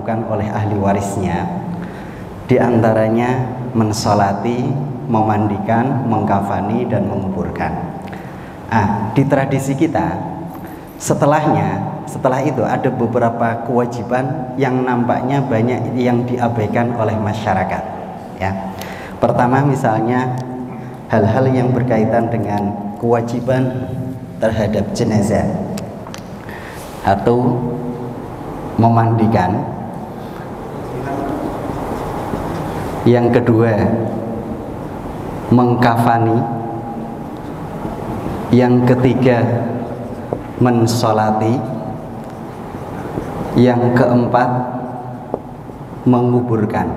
dilakukan oleh ahli warisnya, diantaranya mensolati, memandikan, mengkafani, dan menguburkan. Di tradisi kita, setelah itu ada beberapa kewajiban yang nampaknya banyak yang diabaikan oleh masyarakat. Ya, pertama misalnya hal-hal yang berkaitan dengan kewajiban terhadap jenazah atau memandikan. Yang kedua, mengkafani. Yang ketiga, mensolati. Yang keempat, menguburkan.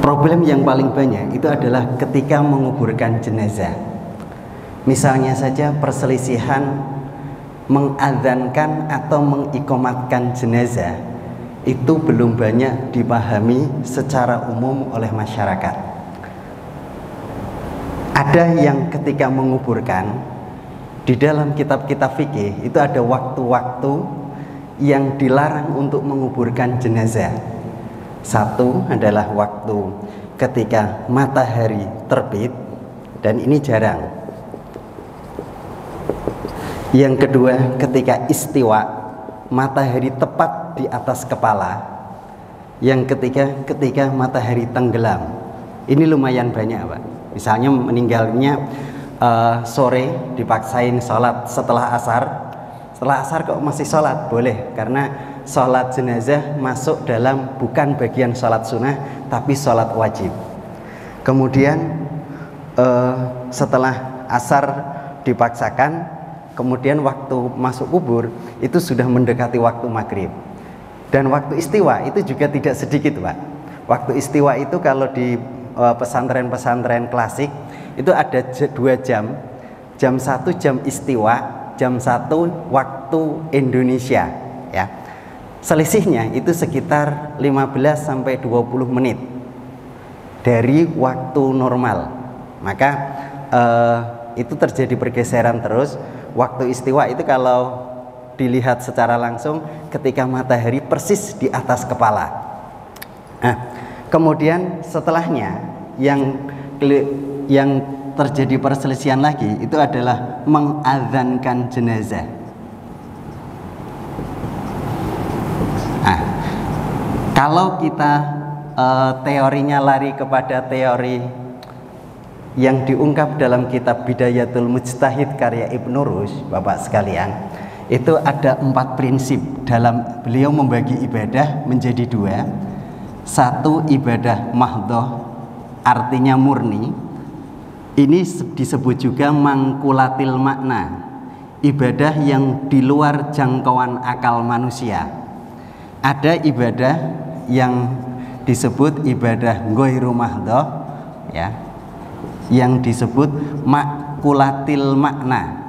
Problem yang paling banyak itu adalah ketika menguburkan jenazah. Misalnya saja perselisihan mengadzankan atau mengikomatkan jenazah itu belum banyak dipahami secara umum oleh masyarakat. Ada yang ketika menguburkan, di dalam kitab-kitab fikih itu ada waktu-waktu yang dilarang untuk menguburkan jenazah. Satu adalah waktu ketika matahari terbit, dan ini jarang. Yang kedua, ketika istiwa, matahari tepat di atas kepala. Yang ketiga, ketika matahari tenggelam. Ini lumayan banyak, Pak. Misalnya meninggalnya sore, dipaksain sholat setelah asar. Setelah asar kok masih sholat? Boleh, karena sholat jenazah masuk dalam bukan bagian sholat sunnah, tapi sholat wajib. Kemudian setelah asar dipaksakan, kemudian waktu masuk kubur itu sudah mendekati waktu maghrib. Dan waktu istiwa itu juga tidak sedikit, Pak. Waktu istiwa itu kalau di pesantren-pesantren klasik itu ada 2 jam. Jam 1 jam istiwa, jam 1 waktu Indonesia, ya. Selisihnya itu sekitar 15 sampai 20 menit dari waktu normal. Maka itu terjadi pergeseran terus. Waktu istiwa itu kalau dilihat secara langsung ketika matahari persis di atas kepala. Kemudian setelahnya yang terjadi perselisihan lagi itu adalah mengadzankan jenazah. Kalau kita teorinya lari kepada teori yang diungkap dalam kitab Bidayatul Mujtahid karya Ibnu Rushd, Bapak sekalian, itu ada 4 prinsip dalam beliau membagi ibadah menjadi 2. 1 ibadah mahdhah, artinya murni. Ini disebut juga mangkulatil makna, ibadah yang di luar jangkauan akal manusia. Ada ibadah yang disebut ibadah ghairu mahdhah, ya, yang disebut makulatil makna.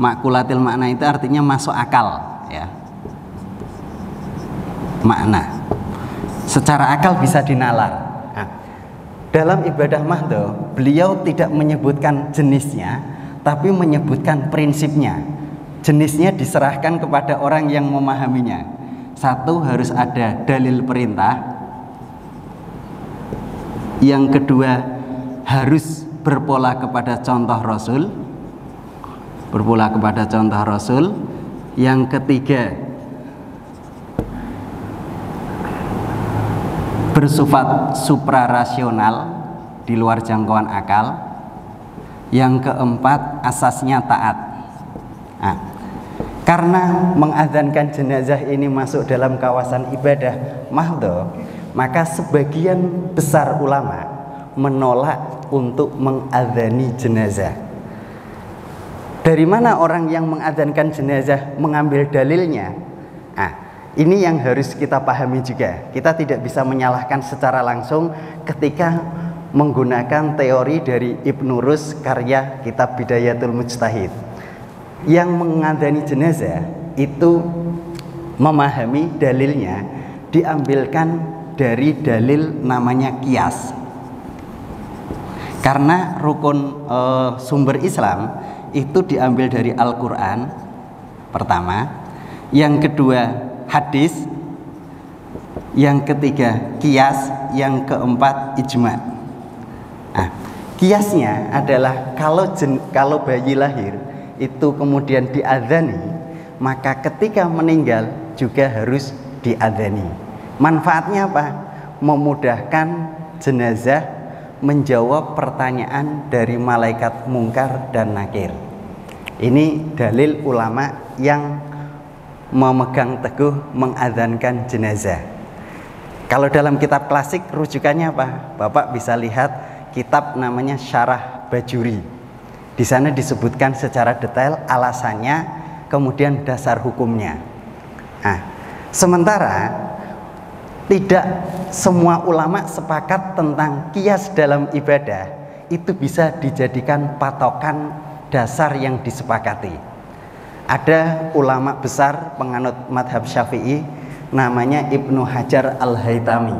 Makulatil makna itu artinya masuk akal, ya. Makna secara akal bisa dinalar. Dalam ibadah mahdhah beliau tidak menyebutkan jenisnya, tapi menyebutkan prinsipnya. Jenisnya diserahkan kepada orang yang memahaminya. 1, harus ada dalil perintah. Yang kedua, harus berpola kepada contoh Rasul. Berpola kepada contoh Rasul. Yang ketiga, bersifat suprarasional, di luar jangkauan akal. Yang keempat, asasnya taat. Karena mengadzankan jenazah ini masuk dalam kawasan ibadah mahdhah, maka sebagian besar ulama menolak untuk mengadzani jenazah. Dari mana orang yang mengadzankan jenazah mengambil dalilnya? Ini yang harus kita pahami juga. Kita tidak bisa menyalahkan secara langsung ketika menggunakan teori dari Ibnu Rushd karya kitab Bidayatul Mujtahid. Yang mengadzani jenazah itu memahami dalilnya diambilkan dari dalil namanya qiyas. Karena rukun sumber Islam itu diambil dari Al-Quran pertama. yang kedua hadis, yang ketiga kias, yang keempat ijma. Nah, kiasnya adalah kalau bayi lahir itu kemudian diadzani, maka ketika meninggal juga harus diadzani. Manfaatnya apa? Memudahkan jenazah menjawab pertanyaan dari malaikat mungkar dan nakir. Ini dalil ulama yang memegang teguh mengadzankan jenazah. Kalau dalam kitab klasik rujukannya apa? Bapak bisa lihat kitab namanya Syarah Bajuri. Di sana disebutkan secara detail alasannya, kemudian dasar hukumnya. Nah, sementara tidak semua ulama sepakat tentang kias dalam ibadah itu bisa dijadikan patokan dasar yang disepakati. Ada ulama besar penganut madhab Syafi'i namanya Ibnu Hajar Al-Haytami.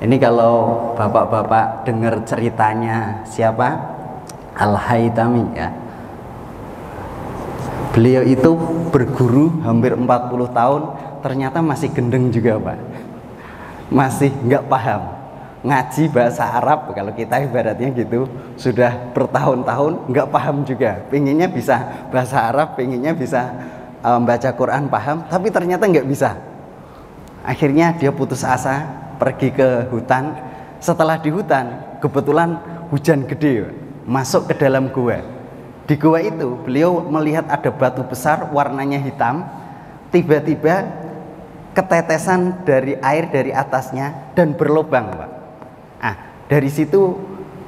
Ini kalau bapak-bapak dengar ceritanya siapa? Al-Haytami ya. Beliau itu berguru hampir 40 tahun, ternyata masih gendeng juga Pak. Masih nggak paham ngaji bahasa Arab, kalau kita ibaratnya gitu, sudah bertahun-tahun nggak paham juga. Pengennya bisa bahasa Arab, pengennya bisa baca Quran paham, tapi ternyata nggak bisa. Akhirnya dia putus asa, pergi ke hutan. Setelah di hutan, kebetulan hujan gede, masuk ke dalam gua. Di gua itu beliau melihat ada batu besar warnanya hitam, tiba-tiba ketetesan dari air dari atasnya dan berlubang Pak. Dari situ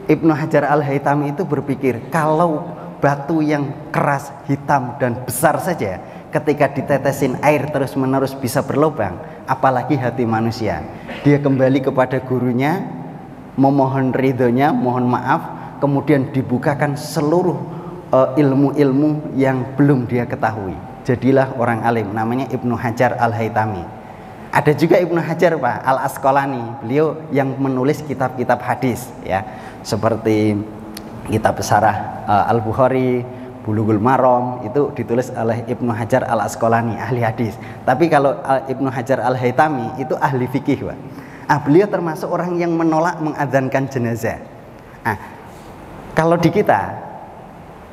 Ibnu Hajar Al-Haytami itu berpikir, kalau batu yang keras, hitam dan besar saja ketika ditetesin air terus-menerus bisa berlubang, apalagi hati manusia. Dia kembali kepada gurunya, memohon ridhonya, mohon maaf, kemudian dibukakan seluruh ilmu-ilmu yang belum dia ketahui. Jadilah orang alim, namanya Ibnu Hajar Al-Haytami. Ada juga Ibnu Hajar Pak Al-Asqalani, beliau yang menulis kitab-kitab hadis ya, seperti kitab Syarah Al-Bukhari, Bulughul Maram, itu ditulis oleh Ibnu Hajar Al-Asqalani, ahli hadis. Tapi kalau Ibnu Hajar Al-Haytami itu ahli fikih Pak. Beliau termasuk orang yang menolak mengadzankan jenazah. Kalau di kita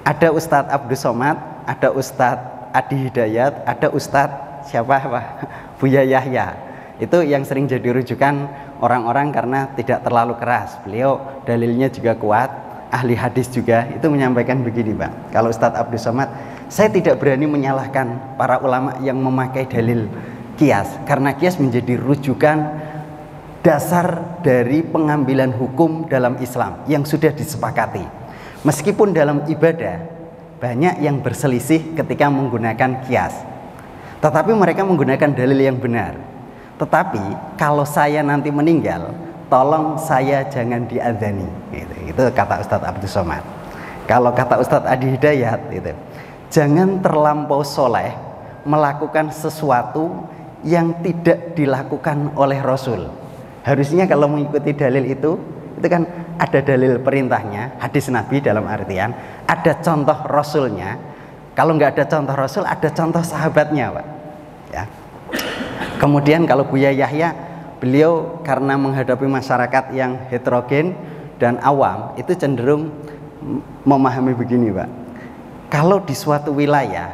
ada Ustadz Abdus Somad, ada Ustadz Adi Hidayat, ada Ustadz siapa Pak? Buya Yahya. Itu yang sering jadi rujukan orang-orang karena tidak terlalu keras. Beliau dalilnya juga kuat, ahli hadis juga. Itu menyampaikan begini Pak, kalau Ustadz Abdus Somad, saya tidak berani menyalahkan para ulama yang memakai dalil kias, karena kias menjadi rujukan dasar dari pengambilan hukum dalam Islam yang sudah disepakati. Meskipun dalam ibadah banyak yang berselisih ketika menggunakan kias, tetapi mereka menggunakan dalil yang benar. Tetapi kalau saya nanti meninggal, tolong saya jangan diadzani. Itu kata Ustadz Abdus Somad. Kalau kata Ustadz Adi Hidayat, itu jangan terlampau soleh melakukan sesuatu yang tidak dilakukan oleh Rasul. Harusnya kalau mengikuti dalil itu kan ada dalil perintahnya, hadis Nabi dalam artian, ada contoh Rasulnya. Kalau nggak ada contoh Rasul, ada contoh sahabatnya Pak ya. Kemudian kalau Buya Yahya, beliau karena menghadapi masyarakat yang heterogen dan awam, itu cenderung memahami begini Pak, kalau di suatu wilayah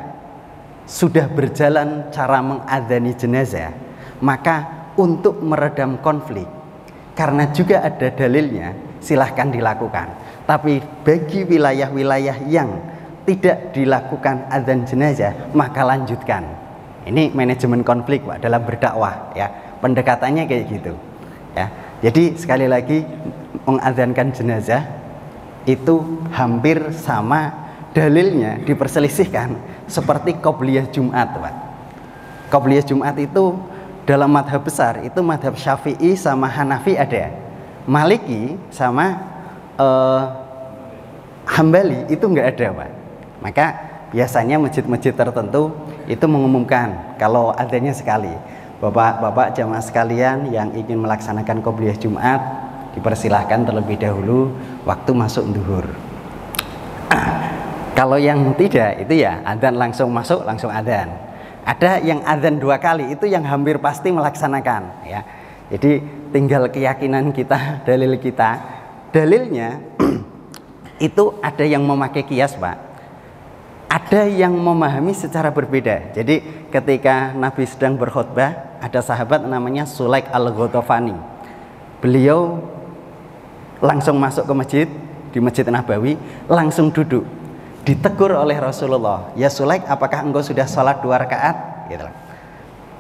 sudah berjalan cara mengadzani jenazah, maka untuk meredam konflik, karena juga ada dalilnya, silahkan dilakukan. Tapi bagi wilayah-wilayah yang tidak dilakukan adzan jenazah, maka lanjutkan. Ini manajemen konflik Pak dalam berdakwah ya, pendekatannya kayak gitu ya. Jadi sekali lagi, mengadzankan jenazah itu hampir sama dalilnya diperselisihkan seperti qobliyah Jumat Pak. Qobliyah Jumat itu dalam madhab besar itu madhab Syafi'i sama Hanafi ada, Maliki sama Hambali itu nggak ada Pak. Maka biasanya masjid-masjid tertentu itu mengumumkan kalau adanya sekali, bapak-bapak jamaah sekalian yang ingin melaksanakan qobliyah Jumat dipersilahkan terlebih dahulu waktu masuk zuhur. Kalau yang tidak itu ya adzan langsung masuk langsung adzan. Ada yang adzan 2 kali, itu yang hampir pasti melaksanakan ya. Jadi tinggal keyakinan kita, dalil kita. Dalilnya itu ada yang memakai kias, Pak. Ada yang memahami secara berbeda. Jadi ketika Nabi sedang berkhutbah, ada sahabat namanya Sulaik Al-Ghatafani. Beliau langsung masuk ke masjid, di Masjid Nabawi, langsung duduk. Ditegur oleh Rasulullah, "Ya Sulaik, apakah engkau sudah sholat 2 rakaat?" Gitu.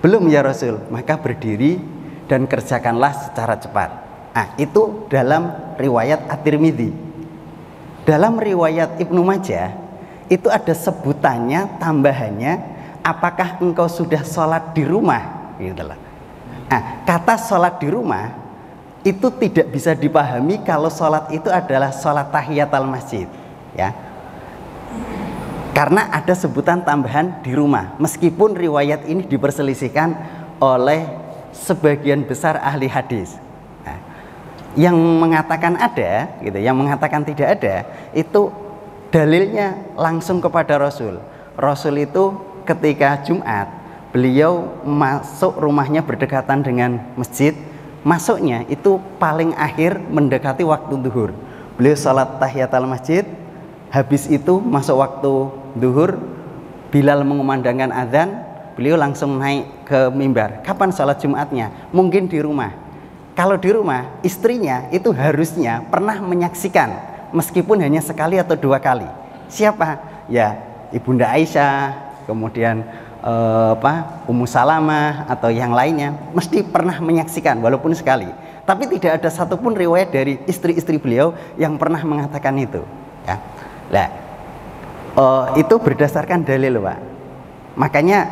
"Belum ya Rasul." "Maka berdiri dan kerjakanlah secara cepat." Nah, itu dalam riwayat At-Tirmidzi. Dalam riwayat Ibnu Majah itu ada sebutannya, tambahannya, "Apakah engkau sudah sholat di rumah?" Gitu lah. Nah, kata sholat di rumah itu tidak bisa dipahami kalau sholat itu adalah sholat tahiyatul masjid, ya. Karena ada sebutan tambahan di rumah, meskipun riwayat ini diperselisihkan oleh sebagian besar ahli hadis. Nah, yang mengatakan ada, gitu, yang mengatakan tidak ada, itu dalilnya langsung kepada Rasul. Rasul itu ketika Jumat, beliau masuk rumahnya berdekatan dengan masjid. Masuknya itu paling akhir mendekati waktu zuhur. Beliau salat tahiyatul masjid, habis itu masuk waktu zuhur, Bilal mengumandangkan azan, beliau langsung naik ke mimbar. Kapan salat Jumatnya? Mungkin di rumah. Kalau di rumah, istrinya itu harusnya pernah menyaksikan, meskipun hanya sekali atau 2 kali. Siapa? Ya, Ibunda Aisyah, kemudian Ummu Salamah atau yang lainnya, mesti pernah menyaksikan walaupun sekali. Tapi tidak ada satupun riwayat dari istri-istri beliau yang pernah mengatakan itu, ya. Nah, itu berdasarkan dalil, Pak. Makanya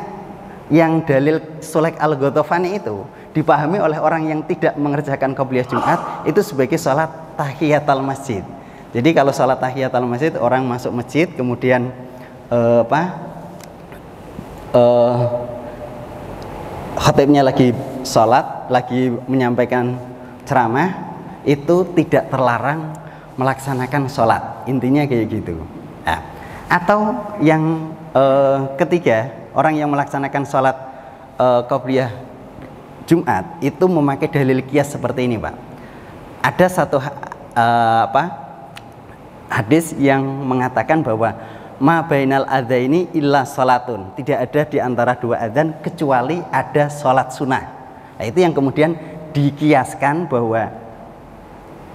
yang dalil Sulaik Al-Ghatafani itu dipahami oleh orang yang tidak mengerjakan qobliyah Jumat itu sebagai salat tahiyatul masjid. Jadi kalau salat tahiyatul masjid, orang masuk masjid kemudian khatibnya lagi sholat, lagi menyampaikan ceramah, itu tidak terlarang melaksanakan sholat. Intinya kayak gitu. Nah, atau yang ketiga, orang yang melaksanakan sholat qobliyah Jumat itu memakai dalil qiyas seperti ini, Pak. Ada satu hadis yang mengatakan bahwa ma bainal adzaini illa salatun, tidak ada di antara 2 adzan kecuali ada sholat sunnah. Nah, itu yang kemudian dikiaskan bahwa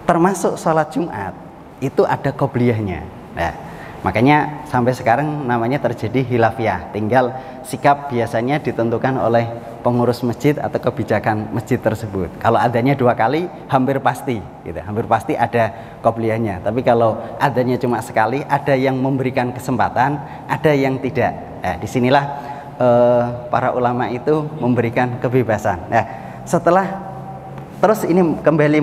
termasuk sholat Jumat itu ada qobliyahnya. Nah, makanya sampai sekarang namanya terjadi khilafiyah. Tinggal sikap biasanya ditentukan oleh pengurus masjid atau kebijakan masjid tersebut. Kalau adanya 2 kali hampir pasti, gitu. Hampir pasti ada qobliyahnya. Tapi kalau adanya cuma sekali, ada yang memberikan kesempatan, ada yang tidak. Nah, disinilah para ulama itu memberikan kebebasan. Nah, setelah terus ini kembali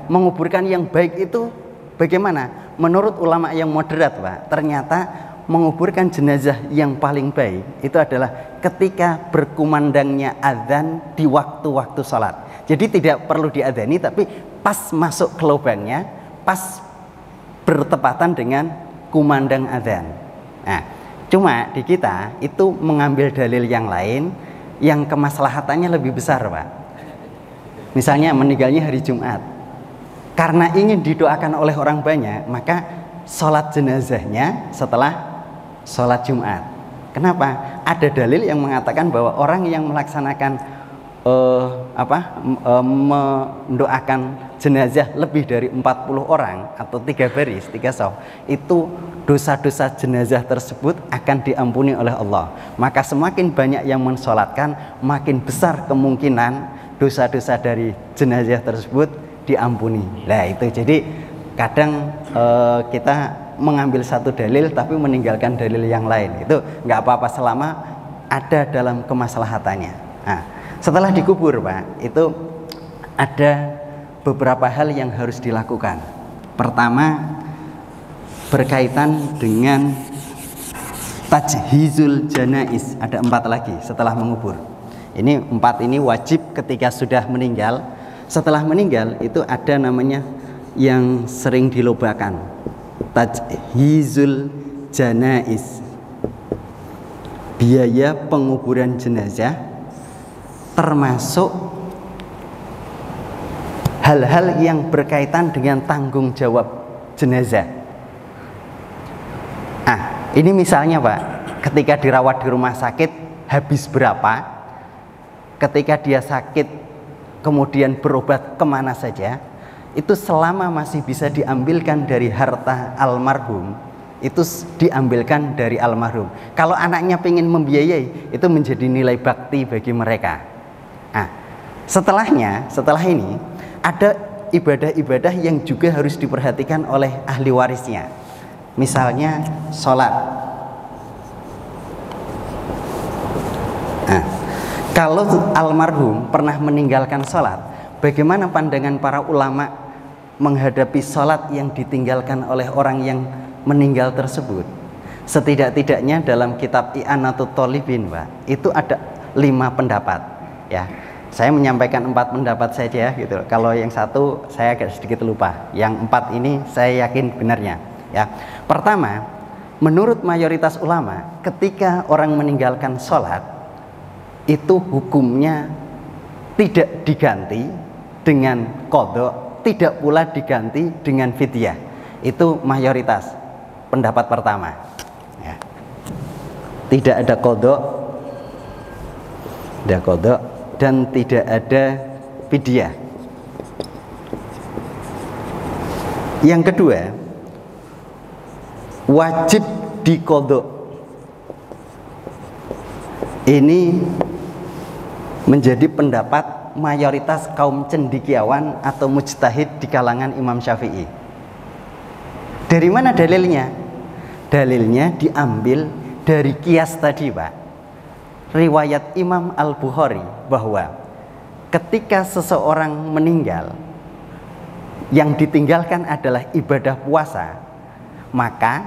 menguburkan yang baik itu bagaimana? Menurut ulama yang moderat, Pak, ternyata menguburkan jenazah yang paling baik itu adalah ketika berkumandangnya azan di waktu-waktu salat. Jadi tidak perlu diadzani, tapi pas masuk ke lubangnya, pas bertepatan dengan kumandang azan. Nah, cuma di kita itu mengambil dalil yang lain yang kemaslahatannya lebih besar, Pak. Misalnya meninggalnya hari Jumat, karena ingin didoakan oleh orang banyak, maka sholat jenazahnya setelah sholat Jumat. Kenapa? Ada dalil yang mengatakan bahwa orang yang melaksanakan mendoakan jenazah lebih dari 40 orang atau 3 baris, 3 shaf, itu dosa-dosa jenazah tersebut akan diampuni oleh Allah. Maka semakin banyak yang mensolatkan, makin besar kemungkinan dosa-dosa dari jenazah tersebut diampuni. Nah, itu jadi kadang kita mengambil satu dalil tapi meninggalkan dalil yang lain, itu nggak apa-apa selama ada dalam kemaslahatannya. Nah, setelah dikubur, Pak, itu ada beberapa hal yang harus dilakukan. Pertama, berkaitan dengan tajhizul janais. Ada 4 lagi setelah mengubur. Ini 4 ini wajib ketika sudah meninggal. Setelah meninggal itu ada namanya yang sering dilobakan, tajhizul janais. biaya penguburan jenazah termasuk hal-hal yang berkaitan dengan tanggung jawab jenazah. Ini misalnya Pak, ketika dirawat di rumah sakit habis berapa, ketika dia sakit kemudian berobat kemana saja, itu selama masih bisa diambilkan dari harta almarhum, itu diambilkan dari almarhum. Kalau anaknya ingin membiayai, itu menjadi nilai bakti bagi mereka. Setelah ini ada ibadah-ibadah yang juga harus diperhatikan oleh ahli warisnya. Misalnya sholat. Kalau almarhum pernah meninggalkan sholat, bagaimana pandangan para ulama menghadapi sholat yang ditinggalkan oleh orang yang meninggal tersebut? Setidak-tidaknya dalam kitab I'anatut Thalibin, Pak, itu ada 5 pendapat. Ya, saya menyampaikan 4 pendapat saja, gitu. Kalau yang satu saya agak sedikit lupa. Yang 4 ini saya yakin benarnya. Ya, pertama, menurut mayoritas ulama, ketika orang meninggalkan sholat, itu hukumnya tidak diganti dengan qadha, tidak pula diganti dengan fidyah. Itu mayoritas pendapat pertama. Ya. Tidak ada qadha, dan tidak ada fidyah. Yang kedua, wajib diqadha. Ini menjadi pendapat mayoritas kaum cendekiawan atau mujtahid di kalangan Imam Syafi'i. Dari mana dalilnya? Dalilnya diambil dari kias tadi, Pak. Riwayat Imam Al-Bukhari bahwa ketika seseorang meninggal, yang ditinggalkan adalah ibadah puasa, maka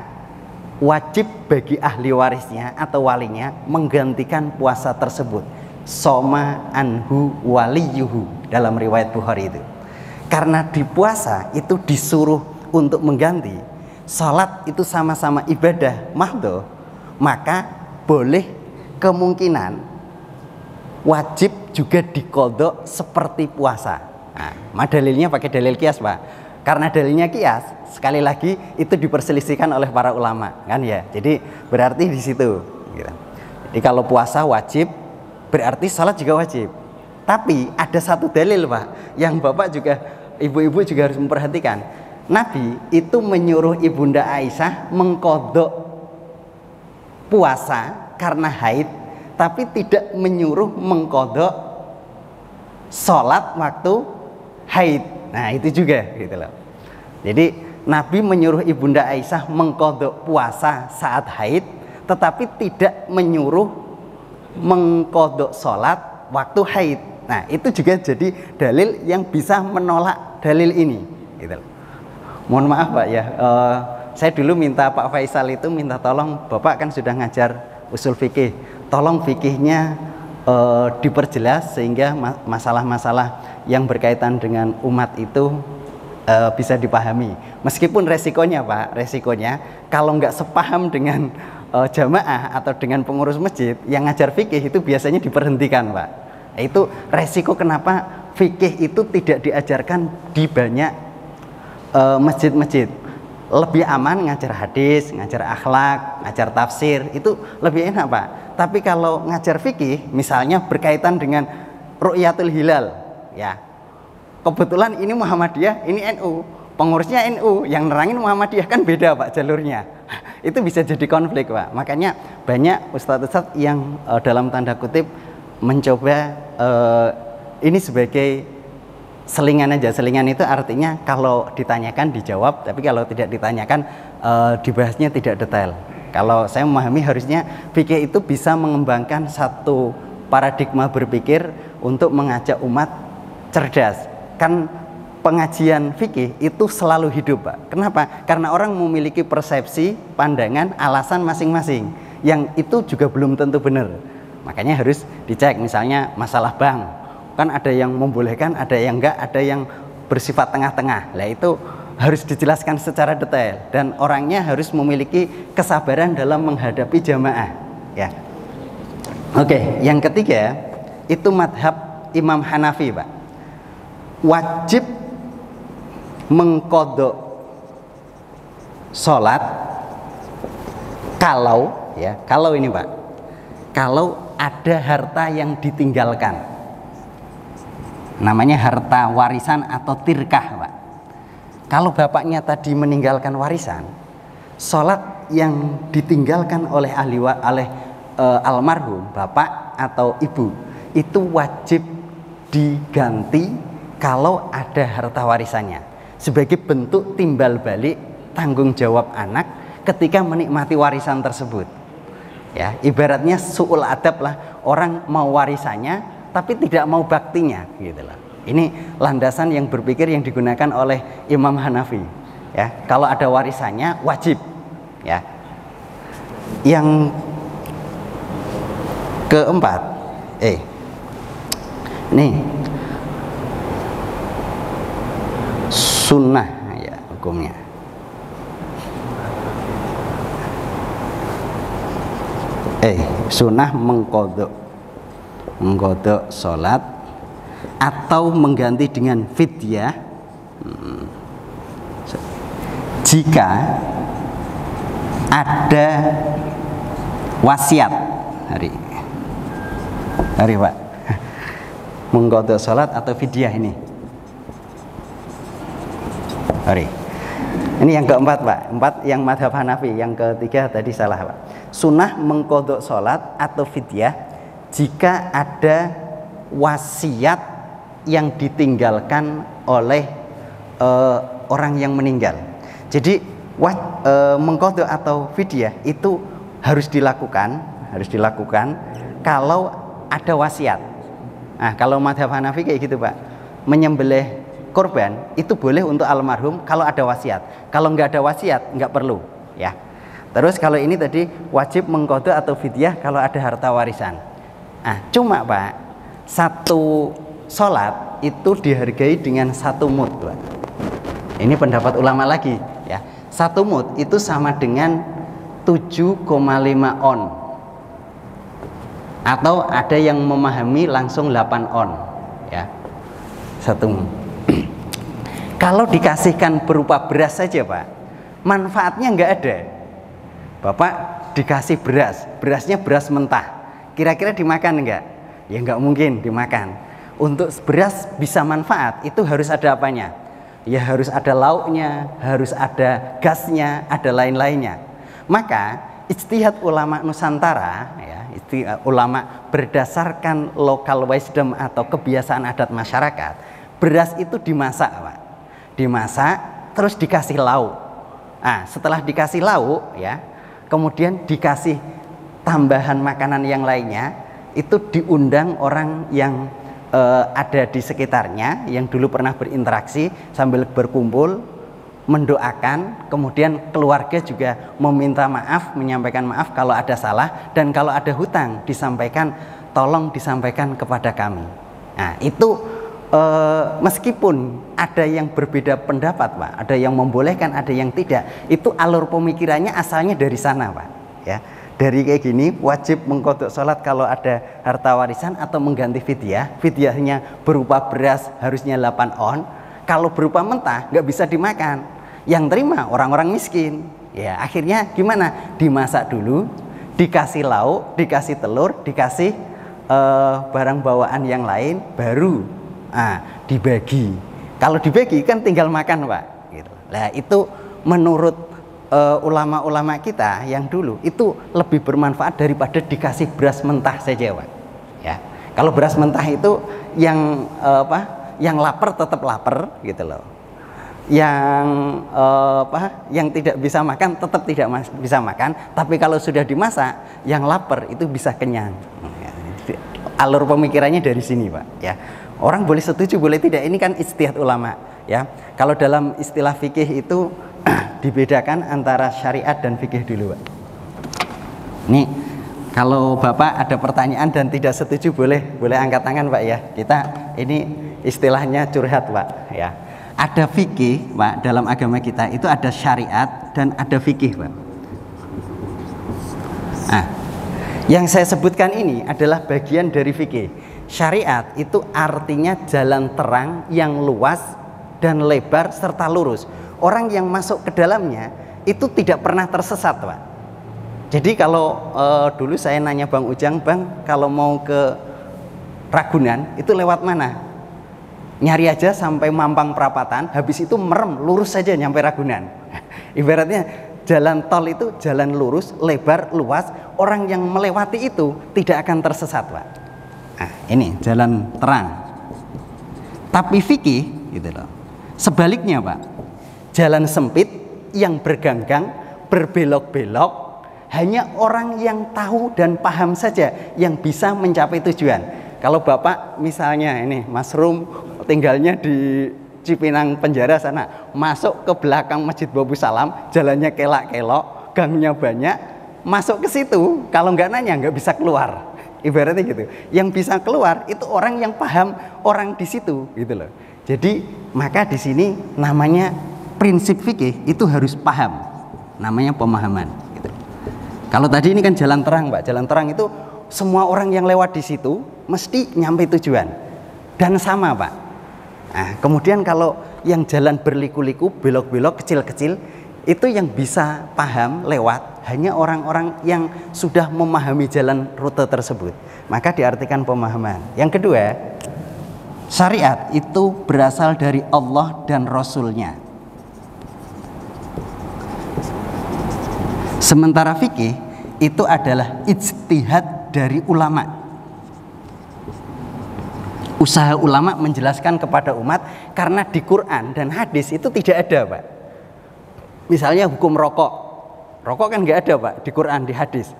wajib bagi ahli warisnya atau walinya menggantikan puasa tersebut. Soma anhu waliyuhu, dalam riwayat Bukhari itu. Karena di puasa itu disuruh untuk mengganti, salat itu sama-sama ibadah mahdho, maka boleh kemungkinan wajib juga diqadha seperti puasa. Dalilnya pakai dalil kias, Pak. Karena dalilnya kias, sekali lagi itu diperselisihkan oleh para ulama, kan ya. Jadi berarti di situ. Gitu. Jadi kalau puasa wajib, berarti salat juga wajib. Tapi ada satu dalil, Pak, yang Bapak juga, ibu-ibu juga harus memperhatikan. Nabi itu menyuruh Ibunda Aisyah mengqadha puasa karena haid, tapi tidak menyuruh mengqadha salat waktu haid. Nah, itu juga gitu loh. Jadi Nabi menyuruh Ibunda Aisyah mengqadha puasa saat haid, tetapi tidak menyuruh mengqadha salat waktu haid. Nah, itu juga jadi dalil yang bisa menolak dalil ini, gitu. Mohon maaf, Pak ya. Saya dulu minta Pak Faisal itu minta tolong, Bapak kan sudah ngajar usul fikih, tolong fikihnya diperjelas sehingga masalah-masalah yang berkaitan dengan umat itu bisa dipahami. Meskipun resikonya, Pak, resikonya kalau nggak sepaham dengan jamaah atau dengan pengurus masjid yang ngajar fikih itu biasanya diberhentikan, Pak. Itu resiko kenapa fikih itu tidak diajarkan di banyak masjid-masjid. Lebih aman ngajar hadis, ngajar akhlak, ngajar tafsir, itu lebih enak, Pak. Tapi kalau ngajar fikih misalnya berkaitan dengan ru'yatul hilal, ya. Kebetulan ini Muhammadiyah, ini NU, pengurusnya NU, yang nerangin Muhammadiyah, kan beda, Pak, jalurnya. Itu bisa jadi konflik, Pak. Makanya banyak ustadz-ustadz yang dalam tanda kutip mencoba ini sebagai selingan aja. Selingan itu artinya kalau ditanyakan dijawab, tapi kalau tidak ditanyakan dibahasnya tidak detail. Kalau saya memahami harusnya fikih itu bisa mengembangkan satu paradigma berpikir untuk mengajak umat cerdas. Kan pengajian fikih itu selalu hidup, Pak. Kenapa? Karena orang memiliki persepsi, pandangan, alasan masing-masing yang itu juga belum tentu benar. Makanya harus dicek. Misalnya masalah bank, kan ada yang membolehkan, ada yang enggak, ada yang bersifat tengah-tengah. Lah itu harus dijelaskan secara detail dan orangnya harus memiliki kesabaran dalam menghadapi jamaah, ya. Oke, yang ketiga itu madhab Imam Hanafi, Pak. Wajib mengkodok sholat kalau ini, Pak, kalau ada harta yang ditinggalkan, namanya harta warisan atau tirkah, Pak. Kalau bapaknya tadi meninggalkan warisan, sholat yang ditinggalkan oleh almarhum bapak atau ibu itu wajib diganti kalau ada harta warisannya, sebagai bentuk timbal balik tanggung jawab anak ketika menikmati warisan tersebut. Ya, ibaratnya su'ul adab lah, orang mau warisannya tapi tidak mau baktinya, gitu lah. Ini landasan yang berpikir yang digunakan oleh Imam Hanafi. Ya, kalau ada warisannya wajib. Ya. Yang keempat, nih sunnah ya hukumnya. Sunnah mengkodok sholat atau mengganti dengan fidyah jika ada wasiat. Hari Pak, mengkodok sholat atau fidyah ini. Hari ini yang keempat, Pak. Empat yang madhab Hanafi. Yang ketiga tadi salah, Pak. Sunnah mengkodok sholat atau fidyah jika ada wasiat yang ditinggalkan oleh orang yang meninggal. Jadi mengkodok atau fidyah itu harus dilakukan kalau ada wasiat. Nah, kalau madhab Hanafi kayak gitu, Pak. Menyembelih korban itu boleh untuk almarhum kalau ada wasiat. Kalau nggak ada wasiat nggak perlu, ya. Terus kalau ini tadi wajib mengkodok atau fidyah kalau ada harta warisan. Nah, cuma Pak, satu sholat itu dihargai dengan 1 mud, Pak. Ini pendapat ulama lagi, ya. 1 mud itu sama dengan 7,5 on. Atau ada yang memahami langsung 8 on, ya. 1 mud. Kalau dikasihkan berupa beras saja, Pak, manfaatnya nggak ada. Bapak dikasih beras, berasnya beras mentah, kira-kira dimakan enggak? Ya enggak mungkin dimakan. Untuk beras bisa manfaat, itu harus ada apanya? Ya harus ada lauknya, harus ada gasnya, ada lain-lainnya. Maka ijtihad ulama Nusantara, ya, ulama berdasarkan local wisdom atau kebiasaan adat masyarakat, beras itu dimasak, Pak. Dimasak, terus dikasih lauk. Nah, setelah dikasih lauk, ya, kemudian dikasih tambahan makanan yang lainnya, itu diundang orang yang ada di sekitarnya yang dulu pernah berinteraksi sambil berkumpul, mendoakan, kemudian keluarga juga meminta maaf, menyampaikan maaf kalau ada salah, dan kalau ada hutang disampaikan, tolong disampaikan kepada kami. Nah, itu meskipun ada yang berbeda pendapat, Pak, ada yang membolehkan, ada yang tidak, itu alur pemikirannya asalnya dari sana, Pak, ya. Dari kayak gini, wajib mengkodok sholat kalau ada harta warisan atau mengganti fidyah. Fidyahnya berupa beras harusnya 8 on. Kalau berupa mentah nggak bisa dimakan. Yang terima orang-orang miskin. Ya, akhirnya gimana? Dimasak dulu, dikasih lauk, dikasih telur, dikasih barang bawaan yang lain, baru dibagi. Kalau dibagi kan tinggal makan, Pak. Gitu. Nah, itu menurut ulama-ulama kita yang dulu itu lebih bermanfaat daripada dikasih beras mentah saja, Pak. Ya. Kalau beras mentah itu yang yang lapar tetap lapar gitu loh. Yang tidak bisa makan tetap tidak bisa makan, tapi kalau sudah dimasak yang lapar itu bisa kenyang. Ya. Alur pemikirannya dari sini, Pak, ya. Orang boleh setuju, boleh tidak, ini kan ijtihad ulama, ya. Kalau dalam istilah fikih itu dibedakan antara syariat dan fikih dulu, Pak. Nih, kalau Bapak ada pertanyaan dan tidak setuju boleh angkat tangan, Pak, ya. Kita ini istilahnya curhat, Pak, ya. Ada fikih, Pak, dalam agama kita itu ada syariat dan ada fikih, Pak. Nah, Yang saya sebutkan ini adalah bagian dari fikih. Syariat itu artinya jalan terang yang luas dan lebar serta lurus. Orang yang masuk ke dalamnya itu tidak pernah tersesat, Pak. Jadi kalau dulu saya nanya Bang Ujang, Bang, kalau mau ke Ragunan itu lewat mana? Nyari aja sampai Mampang Perapatan, habis itu merem lurus saja nyampe Ragunan. Ibaratnya jalan tol itu jalan lurus, lebar, luas. Orang yang melewati itu tidak akan tersesat, Pak. Nah, ini jalan terang. Tapi fikih gitu loh. Sebaliknya, Pak. Jalan sempit yang berganggang, berbelok-belok. Hanya orang yang tahu dan paham saja yang bisa mencapai tujuan. Kalau Bapak misalnya ini Mas Rum tinggalnya di Cipinang penjara sana, masuk ke belakang Masjid Babu Salam, jalannya kelak-kelok, gangnya banyak, masuk ke situ, kalau nggak nanya nggak bisa keluar. Ibaratnya gitu. Yang bisa keluar itu orang yang paham orang di situ, gitu loh. Jadi maka di sini namanya prinsip fikih itu harus paham, namanya pemahaman. Gitu. Kalau tadi ini kan jalan terang, Pak. Jalan terang itu semua orang yang lewat di situ mesti nyampe tujuan dan sama, Pak. Nah, kemudian kalau yang jalan berliku-liku, belok-belok, kecil-kecil, itu yang bisa paham lewat hanya orang-orang yang sudah memahami jalan rute tersebut. Maka diartikan pemahaman. Yang kedua, syariat itu berasal dari Allah dan Rasul-Nya. Sementara fikih itu adalah ijtihad dari ulama. Usaha ulama menjelaskan kepada umat, karena di Quran dan hadis itu tidak ada, Pak. Misalnya hukum rokok. Rokok kan nggak ada, Pak, di Quran, di hadis.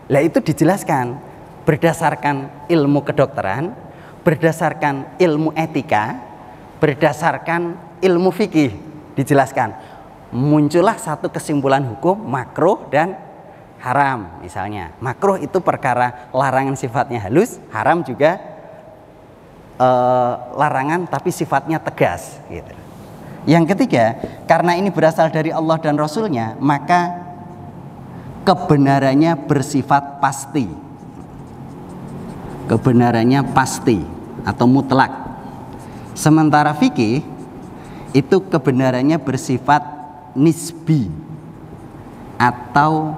Lah itu dijelaskan berdasarkan ilmu kedokteran, berdasarkan ilmu etika, berdasarkan ilmu fikih dijelaskan. Muncullah satu kesimpulan hukum makruh dan haram. Misalnya makruh itu perkara larangan sifatnya halus, haram juga larangan tapi sifatnya tegas gitu. Yang ketiga, karena ini berasal dari Allah dan Rasul-Nya, maka kebenarannya bersifat pasti. Kebenarannya pasti atau mutlak. Sementara fikih itu kebenarannya bersifat nisbi atau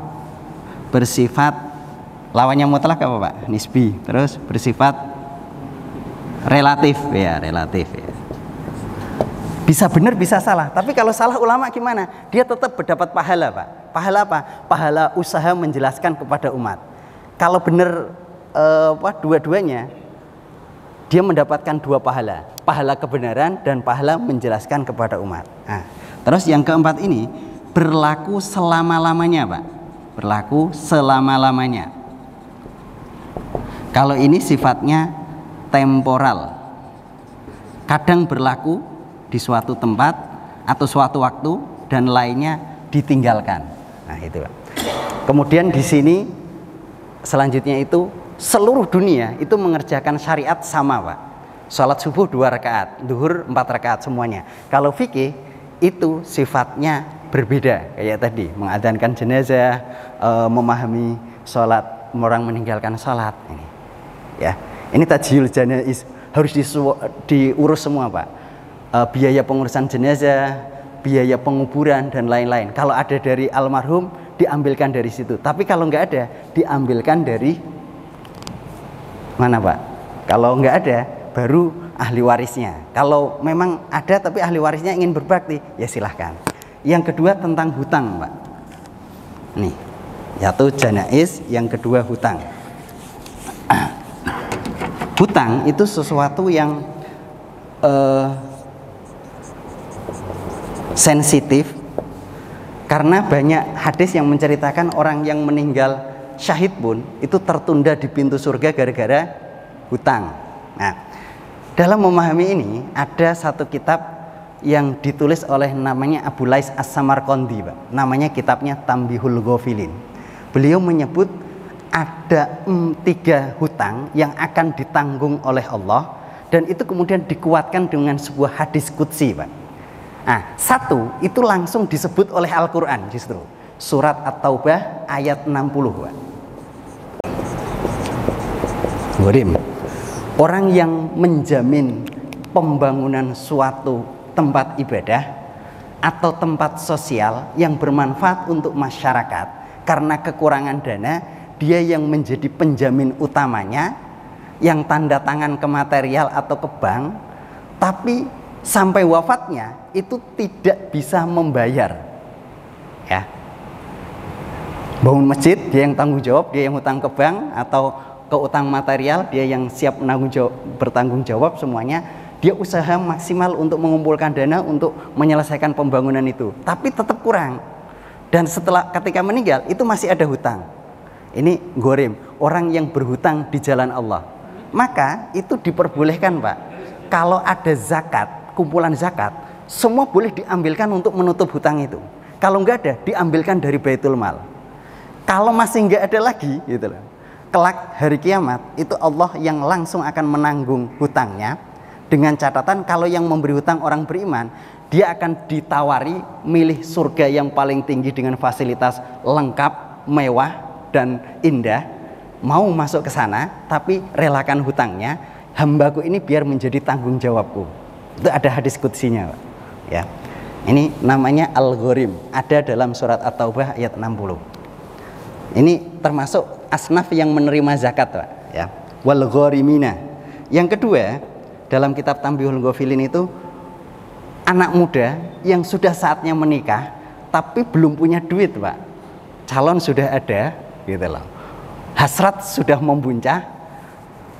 bersifat lawannya mutlak apa, Pak? Nisbi. Terus bersifat relatif ya, relatif ya. Bisa benar bisa salah, tapi kalau salah ulama gimana? Dia tetap berdapat pahala, Pak. Pahala apa? Pahala usaha menjelaskan kepada umat. Kalau benar dua-duanya, dia mendapatkan dua pahala, pahala kebenaran dan pahala menjelaskan kepada umat. Nah, terus yang keempat ini berlaku selama-lamanya, Pak. Berlaku selama-lamanya. Kalau ini sifatnya temporal. Kadang berlaku di suatu tempat atau suatu waktu dan lainnya ditinggalkan. Nah, itu, Pak. Kemudian di sini selanjutnya itu seluruh dunia itu mengerjakan syariat sama, Pak. Salat subuh 2 rakaat, zuhur 4 rakaat semuanya. Kalau fikih itu sifatnya berbeda, kayak tadi mengadhankan jenazah, memahami salat, orang meninggalkan salat ini. Ya. Ini tajhiyul janaiz harus diurus semua, Pak. Biaya pengurusan jenazah, biaya penguburan dan lain-lain. Kalau ada dari almarhum diambilkan dari situ. Tapi kalau nggak ada diambilkan dari mana, Pak? Kalau nggak ada baru ahli warisnya. Kalau memang ada tapi ahli warisnya ingin berbakti, ya silahkan. Yang kedua tentang hutang, Pak. Nih, yaitu janaiz, yang kedua hutang. Hutang itu sesuatu yang sensitif, karena banyak hadis yang menceritakan orang yang meninggal syahid pun itu tertunda di pintu surga gara-gara hutang. Nah, dalam memahami ini ada satu kitab yang ditulis oleh namanya Abu Lais As-Samarqandi, Pak. Namanya kitabnya Tambihul Ghafilin. Beliau menyebut ada 3 hutang yang akan ditanggung oleh Allah, dan itu kemudian dikuatkan dengan sebuah hadis qudsi, Pak. Nah, 1 itu langsung disebut oleh Al-Quran justru. Surat At-Taubah ayat 60, Pak. Gharim, orang yang menjamin pembangunan suatu tempat ibadah atau tempat sosial yang bermanfaat untuk masyarakat karena kekurangan dana, dia yang menjadi penjamin utamanya, yang tanda tangan ke material atau ke bank, tapi sampai wafatnya itu tidak bisa membayar. Ya. Bangun masjid, dia yang tanggung jawab, dia yang hutang ke bank atau ke utang material, dia yang siap bertanggung jawab semuanya. Dia usaha maksimal untuk mengumpulkan dana untuk menyelesaikan pembangunan itu, tapi tetap kurang. Dan ketika meninggal itu masih ada hutang. Ini gharim, orang yang berhutang di jalan Allah. Maka itu diperbolehkan, Pak. Kalau ada zakat, kumpulan zakat, semua boleh diambilkan untuk menutup hutang itu. Kalau enggak ada, diambilkan dari Baitul Mal. Kalau masih enggak ada lagi, gitu loh. Kelak hari kiamat itu Allah yang langsung akan menanggung hutangnya. Dengan catatan kalau yang memberi hutang orang beriman, dia akan ditawari milih surga yang paling tinggi dengan fasilitas lengkap, mewah dan indah. Mau masuk ke sana, tapi relakan hutangnya. Hambaku ini biar menjadi tanggung jawabku. Itu ada hadis qudsinya, Pak. Ya. Ini namanya Al-Gharim. Ada dalam surat At-Taubah ayat 60. Ini termasuk asnaf yang menerima zakat, Pak. Ya. Wal gharimina. Yang kedua, dalam kitab Tambihul Ghafilin itu anak muda yang sudah saatnya menikah tapi belum punya duit, Pak. Calon sudah ada, gitu loh. Hasrat sudah membuncah,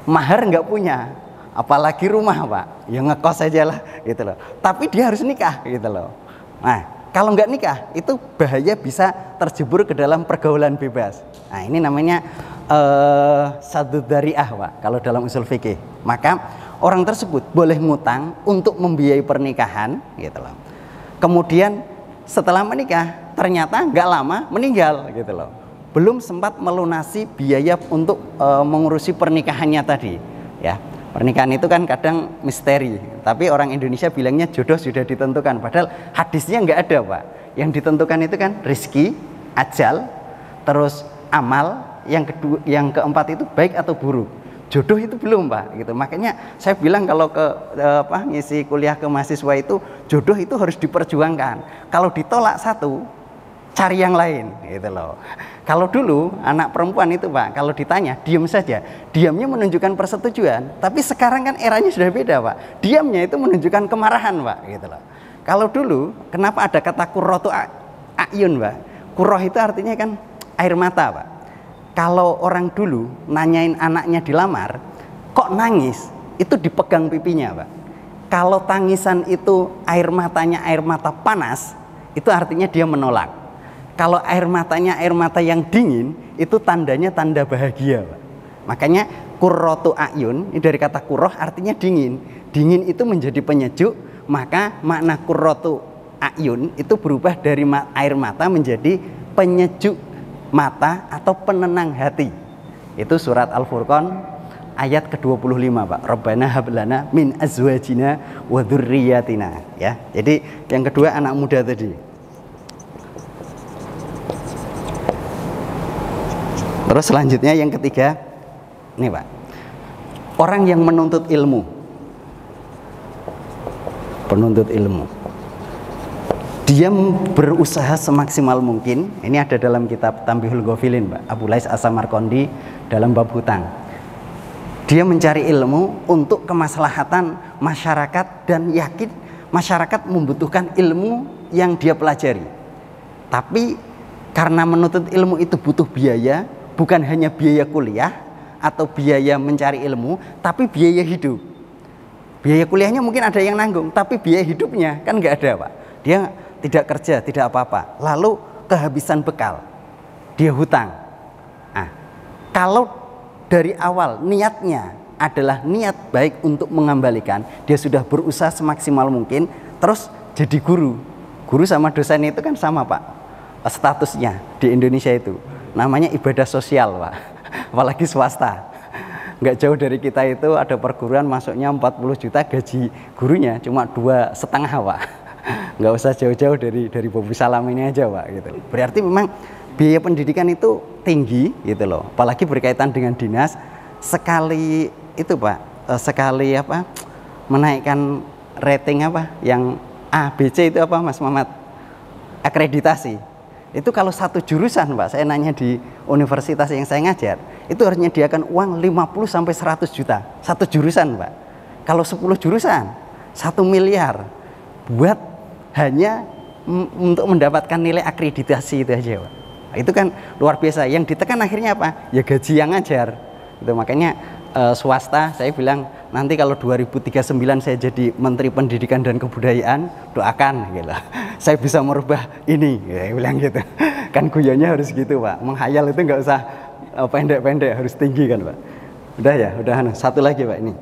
mahar nggak punya, apalagi rumah, Pak. Ya ngekos aja lah, gitu loh. Tapi dia harus nikah, gitu loh. Nah, kalau nggak nikah itu bahaya bisa terjebur ke dalam pergaulan bebas. Nah, ini namanya sadud dzari'ah, Pak, kalau dalam usul fikih. Maka orang tersebut boleh ngutang untuk membiayai pernikahan, gitu loh. Kemudian setelah menikah ternyata nggak lama meninggal, gitu loh. Belum sempat melunasi biaya untuk mengurusi pernikahannya tadi. Ya, pernikahan itu kan kadang misteri. Tapi orang Indonesia bilangnya jodoh sudah ditentukan. Padahal hadisnya nggak ada, Pak. Yang ditentukan itu kan rizki, ajal, terus amal. Yang keempat itu baik atau buruk. Jodoh itu belum, Pak, gitu. Makanya saya bilang kalau ngisi kuliah ke mahasiswa itu jodoh itu harus diperjuangkan. Kalau ditolak satu, cari yang lain, gitu loh. Kalau dulu anak perempuan itu, Pak, kalau ditanya diam saja, diamnya menunjukkan persetujuan. Tapi sekarang kan eranya sudah beda, Pak. Diamnya itu menunjukkan kemarahan, Pak, gitu loh. Kalau dulu kenapa ada kata qurratu ayun, Pak? Qurrah itu artinya kan air mata, Pak. Kalau orang dulu nanyain anaknya dilamar, kok nangis? Itu dipegang pipinya, Pak. Kalau tangisan itu air matanya air mata panas, itu artinya dia menolak. Kalau air matanya air mata yang dingin, itu tandanya tanda bahagia, Pak. Makanya qurratu ayun, ini dari kata qurrah artinya dingin. Dingin itu menjadi penyejuk, maka makna qurratu ayun itu berubah dari air mata menjadi penyejuk mata atau penenang hati. Itu surat Al-Furqan ayat ke-25, Pak. Rabbana hablana min azwajina wa dzurriyyatina, ya. Jadi yang kedua anak muda tadi. Terus selanjutnya yang ketiga, ini, Pak. Orang yang menuntut ilmu. Penuntut ilmu. Dia berusaha semaksimal mungkin. Ini ada dalam kitab Tambihul Ghafilin, Pak, Abu Lais As-Samarqandi dalam bab hutang. Dia mencari ilmu untuk kemaslahatan masyarakat dan yakin masyarakat membutuhkan ilmu yang dia pelajari. Tapi karena menuntut ilmu itu butuh biaya, bukan hanya biaya kuliah atau biaya mencari ilmu, tapi biaya hidup. Biaya kuliahnya mungkin ada yang nanggung, tapi biaya hidupnya kan nggak ada, Pak. Dia tidak kerja, tidak apa-apa. Lalu kehabisan bekal, dia hutang. Nah, kalau dari awal niatnya adalah niat baik untuk mengembalikan, dia sudah berusaha semaksimal mungkin, terus jadi guru. Guru sama dosen itu kan sama, Pak, statusnya di Indonesia itu. Namanya ibadah sosial, Pak. Apalagi swasta. Nggak jauh dari kita itu ada perguruan masuknya 40 juta, gaji gurunya cuma 2,5, Pak. Nggak usah jauh-jauh dari Bobu Salam ini aja, Pak, gitu. Berarti memang biaya pendidikan itu tinggi, gitu loh. Apalagi berkaitan dengan dinas. sekali itu Pak, sekali apa menaikkan rating apa yang A, B, C itu apa Mas Mamat? Akreditasi. Itu kalau satu jurusan Pak, saya nanya di universitas yang saya ngajar, itu harus menyediakan uang 50 sampai 100 juta. Satu jurusan Pak. Kalau 10 jurusan, 1 miliar buat hanya untuk mendapatkan nilai akreditasi itu aja Pak. Itu kan luar biasa. Yang ditekan akhirnya apa? Ya gaji yang ngajar. Itu makanya swasta saya bilang nanti kalau 2039 saya jadi Menteri Pendidikan dan Kebudayaan, doakan gitu. Saya bisa merubah ini, ya, bilang gitu. Kan guyonnya harus gitu Pak. Menghayal itu nggak usah pendek-pendek, harus tinggi kan Pak. Udah ya, udah. Satu lagi Pak ini.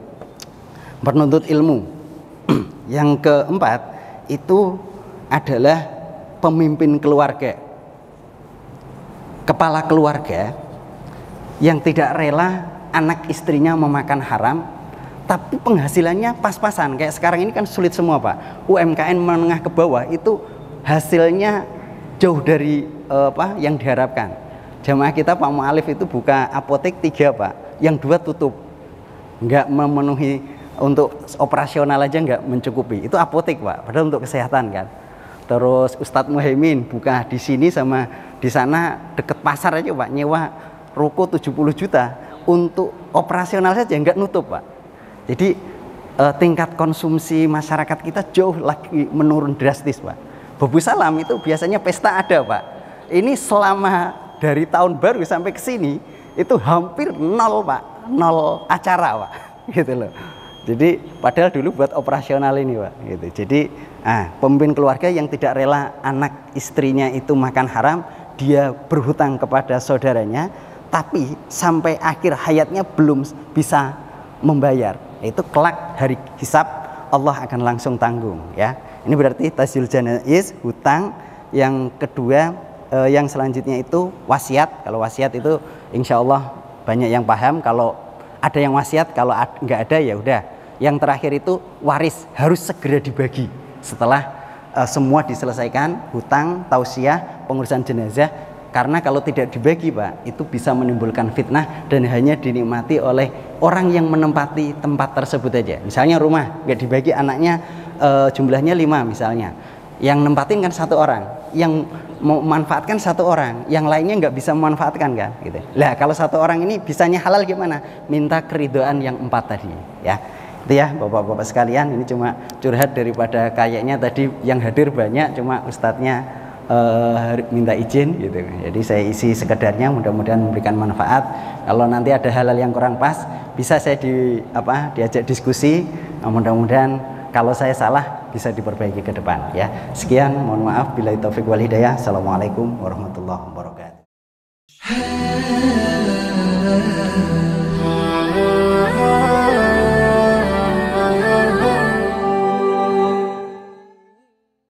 Penuntut ilmu. Yang keempat itu adalah pemimpin keluarga. Kepala keluarga yang tidak rela anak istrinya memakan haram, tapi penghasilannya pas-pasan. Kayak sekarang ini kan sulit semua Pak. UMKM menengah ke bawah itu hasilnya jauh dari yang diharapkan. Jamaah kita Pak Mu'alif itu buka apotek 3 Pak, yang 2 tutup, nggak memenuhi untuk operasional aja nggak mencukupi. Itu apotek Pak, padahal untuk kesehatan kan. Terus Ustadz Muhaimin buka di sini sama di sana deket pasar aja Pak, nyewa ruko 70 juta untuk operasional saja nggak nutup Pak. Jadi tingkat konsumsi masyarakat kita jauh lagi menurun drastis Pak. Bobu Salam itu biasanya pesta ada Pak. Ini selama dari tahun baru sampai ke sini itu hampir nol Pak, nol acara Pak, gitu loh. Jadi padahal dulu buat operasional ini Pak, gitu. Jadi pemimpin keluarga yang tidak rela anak istrinya itu makan haram, dia berhutang kepada saudaranya, tapi sampai akhir hayatnya belum bisa membayar. Itu kelak hari hisab Allah akan langsung tanggung ya. Ini berarti tasyul janaiz, hutang. Yang kedua yang selanjutnya itu wasiat. Kalau wasiat itu insya Allah banyak yang paham. Kalau ada yang wasiat, kalau nggak ada ya udah. Yang terakhir itu waris, harus segera dibagi setelah semua diselesaikan, hutang, tausiah, pengurusan jenazah. Karena kalau tidak dibagi Pak, itu bisa menimbulkan fitnah dan hanya dinikmati oleh orang yang menempati tempat tersebut aja. Misalnya rumah nggak dibagi, anaknya jumlahnya 5 misalnya, yang nempatin kan 1 orang, yang mau manfaatkan 1 orang, yang lainnya nggak bisa memanfaatkan kan gitu. Lah kalau 1 orang ini bisanya halal gimana? Minta keridhaan yang 4 tadi ya. Itu ya Bapak-bapak sekalian, ini cuma curhat daripada kayaknya tadi yang hadir banyak, cuma ustadznya minta izin gitu. Jadi saya isi sekedarnya, mudah-mudahan memberikan manfaat. Kalau nanti ada hal-hal yang kurang pas, bisa saya diajak diskusi. Mudah-mudahan kalau saya salah bisa diperbaiki ke depan ya. Sekian, mohon maaf billahi taufik wal hidayah. Assalamualaikum warahmatullahi wabarakatuh.